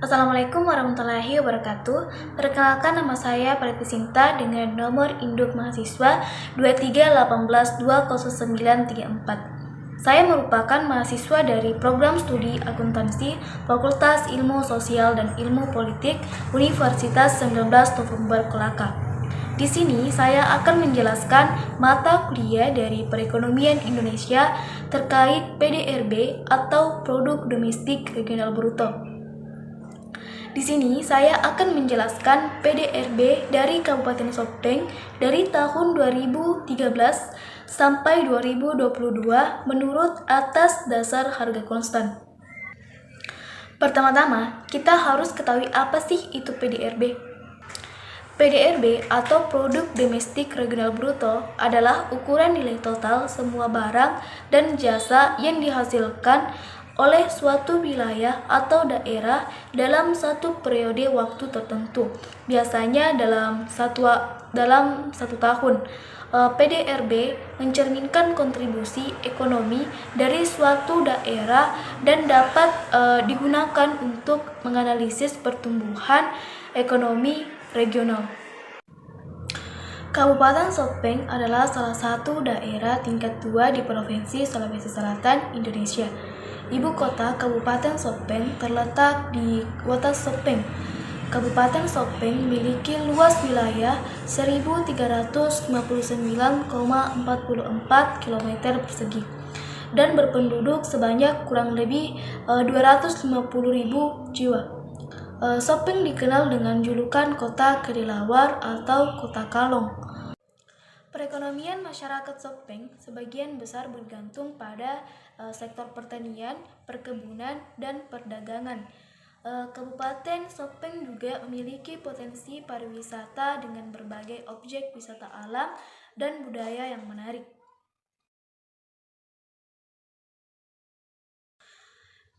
Assalamualaikum warahmatullahi wabarakatuh. Perkenalkan, nama saya Preti Sinta dengan nomor induk mahasiswa 231820934. Saya merupakan mahasiswa dari program studi akuntansi Fakultas Ilmu Sosial dan Ilmu Politik Universitas 19 November Kolaka. Di sini saya akan menjelaskan mata kuliah dari perekonomian Indonesia terkait PDRB atau Produk Domestik Regional Bruto. Di sini saya akan menjelaskan PDRB dari Kabupaten Sopeng dari tahun 2013 sampai 2022 menurut atas dasar harga konstan. Pertama-tama, kita harus ketahui apa sih itu PDRB. PDRB atau Produk Domestik Regional Bruto adalah ukuran nilai total semua barang dan jasa yang dihasilkan oleh suatu wilayah atau daerah dalam satu periode waktu tertentu, biasanya dalam satu tahun. PDRB mencerminkan kontribusi ekonomi dari suatu daerah dan dapat digunakan untuk menganalisis pertumbuhan ekonomi regional. Kabupaten Sopeng adalah salah satu daerah tingkat 2 di Provinsi Sulawesi Selatan, Indonesia. Ibu kota Kabupaten Sopeng terletak di Kota Sopeng. Kabupaten Sopeng memiliki luas wilayah 1.359,44 km persegi dan berpenduduk sebanyak kurang lebih 250.000 jiwa. Sopeng dikenal dengan julukan Kota Kelelawar atau Kota Kalong. Perekonomian masyarakat Sopeng sebagian besar bergantung pada sektor pertanian, perkebunan, dan perdagangan. Kabupaten Sopeng juga memiliki potensi pariwisata dengan berbagai objek wisata alam dan budaya yang menarik.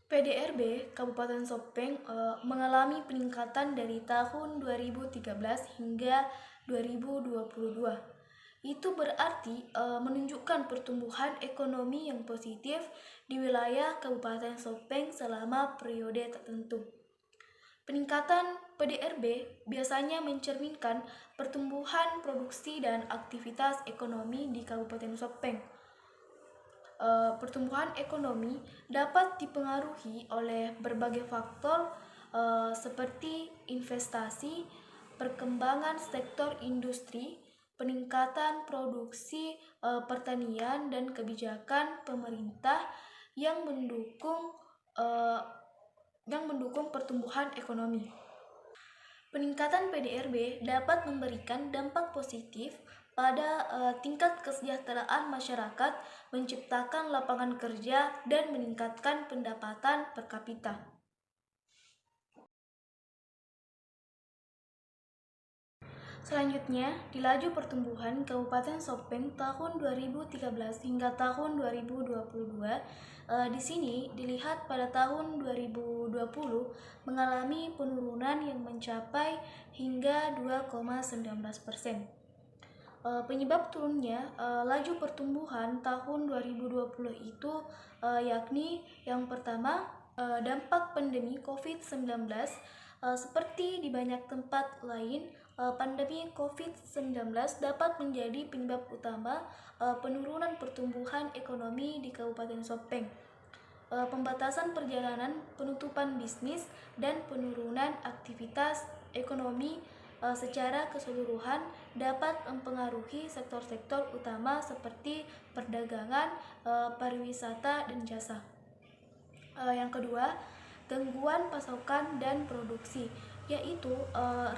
PDRB Kabupaten Sopeng mengalami peningkatan dari tahun 2013 hingga 2022. Itu berarti menunjukkan pertumbuhan ekonomi yang positif di wilayah Kabupaten Sopeng selama periode tertentu. Peningkatan PDRB biasanya mencerminkan pertumbuhan produksi dan aktivitas ekonomi di Kabupaten Sopeng. Pertumbuhan ekonomi dapat dipengaruhi oleh berbagai faktor seperti investasi, perkembangan sektor industri, peningkatan produksi pertanian, dan kebijakan pemerintah yang mendukung pertumbuhan ekonomi. Peningkatan PDRB dapat memberikan dampak positif pada tingkat kesejahteraan masyarakat, menciptakan lapangan kerja, dan meningkatkan pendapatan per kapita. Selanjutnya, di laju pertumbuhan Kabupaten Sopeng tahun 2013 hingga tahun 2022, di sini dilihat pada tahun 2020 mengalami penurunan yang mencapai hingga 2,19%. Penyebab turunnya laju pertumbuhan tahun 2020 itu yakni yang pertama, dampak pandemi COVID-19. Seperti di banyak tempat lain, pandemi COVID-19 dapat menjadi penyebab utama penurunan pertumbuhan ekonomi di Kabupaten Sopeng. Pembatasan perjalanan, penutupan bisnis, dan penurunan aktivitas ekonomi secara keseluruhan dapat mempengaruhi sektor-sektor utama seperti perdagangan, pariwisata, dan jasa. Yang kedua, gangguan pasokan dan produksi, yaitu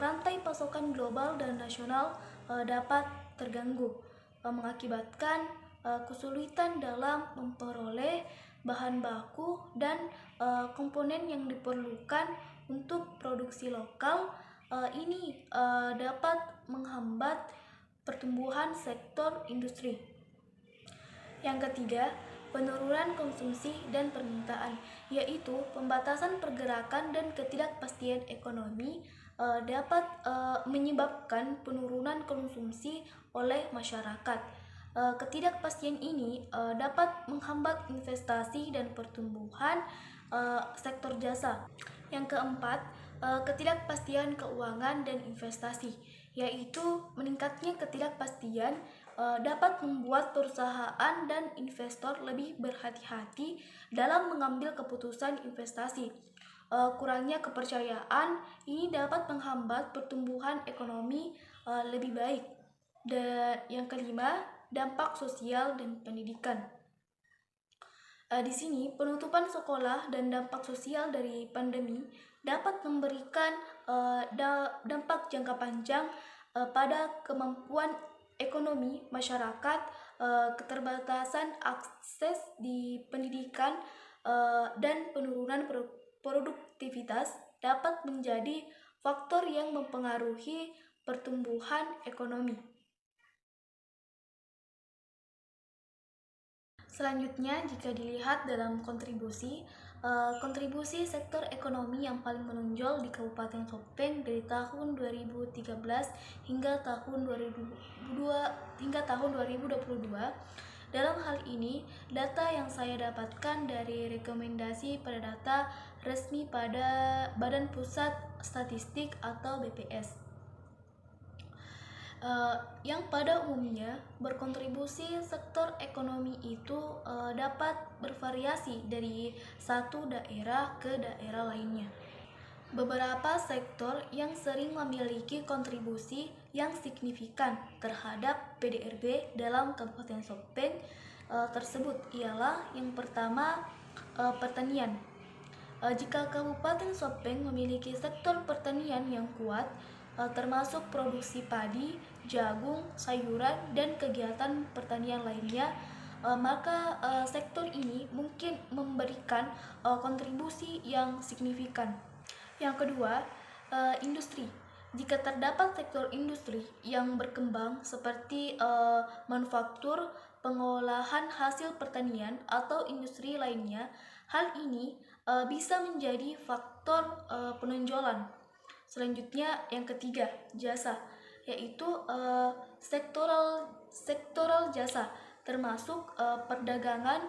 rantai pasokan global dan nasional dapat terganggu, mengakibatkan kesulitan dalam memperoleh bahan baku dan komponen yang diperlukan untuk produksi lokal. Ini dapat menghambat pertumbuhan sektor industri. Yang ketiga, penurunan konsumsi dan permintaan, yaitu pembatasan pergerakan dan ketidakpastian ekonomi dapat menyebabkan penurunan konsumsi oleh masyarakat. Ketidakpastian ini dapat menghambat investasi dan pertumbuhan sektor jasa. Yang keempat, ketidakpastian keuangan dan investasi, yaitu meningkatnya ketidakpastian dapat membuat perusahaan dan investor lebih berhati-hati dalam mengambil keputusan investasi. Kurangnya kepercayaan ini dapat menghambat pertumbuhan ekonomi lebih baik. Dan yang kelima, dampak sosial dan pendidikan. Di sini, penutupan sekolah dan dampak sosial dari pandemi dapat memberikan dampak jangka panjang pada kemampuan ekonomi masyarakat, keterbatasan akses di pendidikan, dan penurunan produktivitas dapat menjadi faktor yang mempengaruhi pertumbuhan ekonomi. Selanjutnya, jika dilihat dalam kontribusi sektor ekonomi yang paling menonjol di Kabupaten Sopeng dari tahun 2013 hingga tahun 2022. Dalam hal ini, data yang saya dapatkan dari rekomendasi pada data resmi pada Badan Pusat Statistik atau BPS. Yang pada umumnya berkontribusi sektor ekonomi itu dapat bervariasi dari satu daerah ke daerah lainnya. Beberapa sektor yang sering memiliki kontribusi yang signifikan terhadap PDRB dalam Kabupaten Sopeng tersebut ialah yang pertama, pertanian. Jika Kabupaten Sopeng memiliki sektor pertanian yang kuat, termasuk produksi padi, jagung, sayuran, dan kegiatan pertanian lainnya, maka sektor ini mungkin memberikan kontribusi yang signifikan. Yang kedua, industri. Jika terdapat sektor industri yang berkembang seperti manufaktur, pengolahan hasil pertanian, atau industri lainnya, hal ini bisa menjadi faktor penonjolan. Selanjutnya, yang ketiga, jasa, yaitu sektoral jasa, termasuk perdagangan,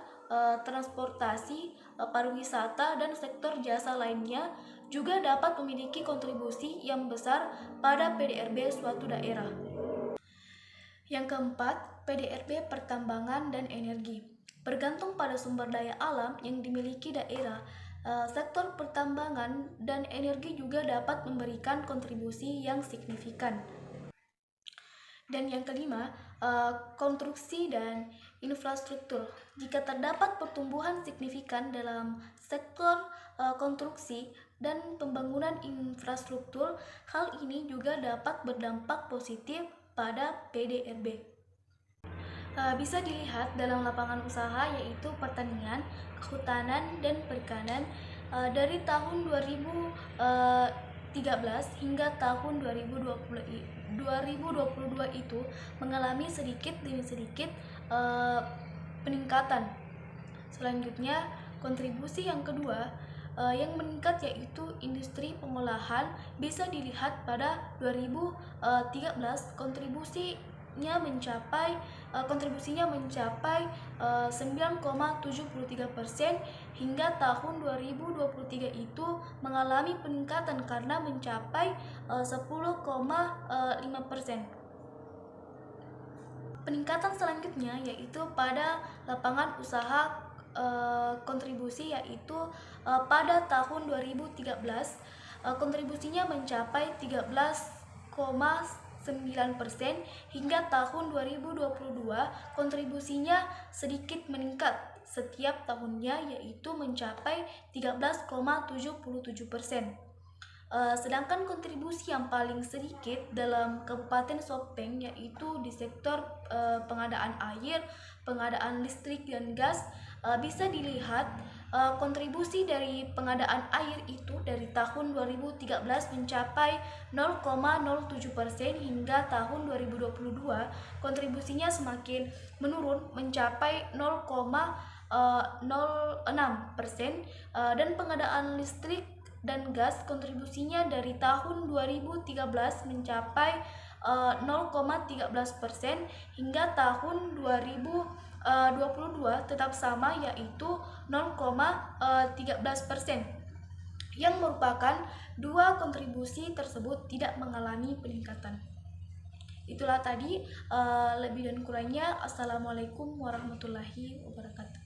transportasi, pariwisata, dan sektor jasa lainnya juga dapat memiliki kontribusi yang besar pada PDRB suatu daerah. Yang keempat, PDRB pertambangan dan energi. Bergantung pada sumber daya alam yang dimiliki daerah, sektor pertambangan dan energi juga dapat memberikan kontribusi yang signifikan. Dan yang kelima, konstruksi dan infrastruktur. Jika terdapat pertumbuhan signifikan dalam sektor konstruksi dan pembangunan infrastruktur, hal ini juga dapat berdampak positif pada PDRB. Bisa dilihat dalam lapangan usaha yaitu pertanian, kehutanan, dan perikanan dari tahun 2013 hingga tahun 2022 itu mengalami sedikit demi sedikit peningkatan. Selanjutnya, kontribusi yang kedua yang meningkat yaitu industri pengolahan. Bisa dilihat pada 2013 kontribusinya mencapai 9,73% hingga tahun 2023 itu mengalami peningkatan karena mencapai 10,5%. Peningkatan selanjutnya yaitu pada lapangan usaha kontribusi, yaitu pada tahun 2013 kontribusinya mencapai 13,9% hingga tahun 2022 kontribusinya sedikit meningkat setiap tahunnya yaitu mencapai 13,77%. Sedangkan kontribusi yang paling sedikit dalam Kabupaten Sopeng yaitu di sektor pengadaan air, pengadaan listrik dan gas. Bisa dilihat kontribusi dari pengadaan air itu dari tahun 2013 mencapai 0,07% hingga tahun 2022 kontribusinya semakin menurun mencapai 0,06%, dan pengadaan listrik dan gas kontribusinya dari tahun 2013 mencapai 0,13% hingga tahun 2022 tetap sama yaitu 0,13%. yang merupakan dua kontribusi tersebut tidak mengalami peningkatan. Itulah tadi lebih dan kurangnya. Assalamualaikum warahmatullahi wabarakatuh.